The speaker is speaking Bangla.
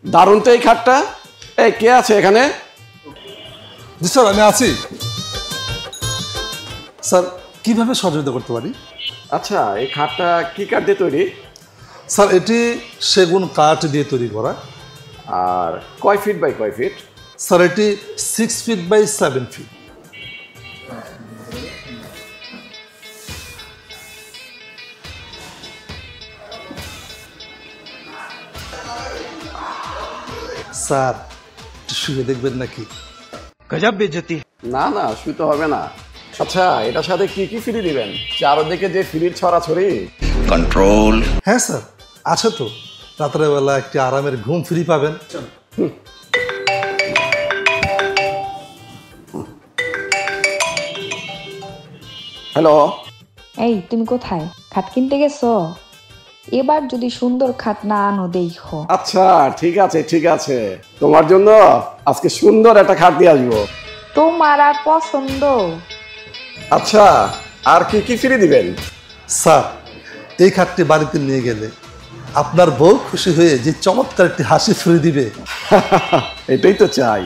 দারুণ তো এই খাটটা। এই কে আছে এখানে? জি স্যার, আমি আছি। স্যার, কিভাবে সহযোগিতা করতে পারি? আচ্ছা, এই খাটটা কি কাঠ দিয়ে তৈরি? স্যার, এটি সেগুন কাঠ দিয়ে তৈরি করা। আর কয় ফিট বাই কয় ফিট? স্যার, এটি 6 ফিট বাই 7 ফিট। স্যার, একটু শুয়ে দেখবেন নাকি? গজব বেজতি। না না, শুতে হবে না। আচ্ছা, এটার সাথে কি কি ফ্রি দিবেন? চারদিকে যে ফ্রির ছড়াছড়ি। কন্ট্রোল। হ্যাঁ স্যার, আছে তো। রাতের বেলা একটি আরামের ঘুম ফ্রি পাবেন। হ্যালো। এই তুমি কোথায়? খাট কিনতে গেছো? এবার যদি সুন্দর খাট না আনো দেখো। আচ্ছা, ঠিক আছে ঠিক আছে, তোমার জন্য আজকে সুন্দর একটা খাট দিয়ে আসবো। তোমার আর পছন্দ? আচ্ছা, আর কি কি ফ্রি দিবেন? স্যার, এই খাটটি বাড়িতে নিয়ে গেলে আপনার বউ খুশি হয়ে যে চমৎকার একটি হাসি ফ্রি দিবে। এটাই তো চাই।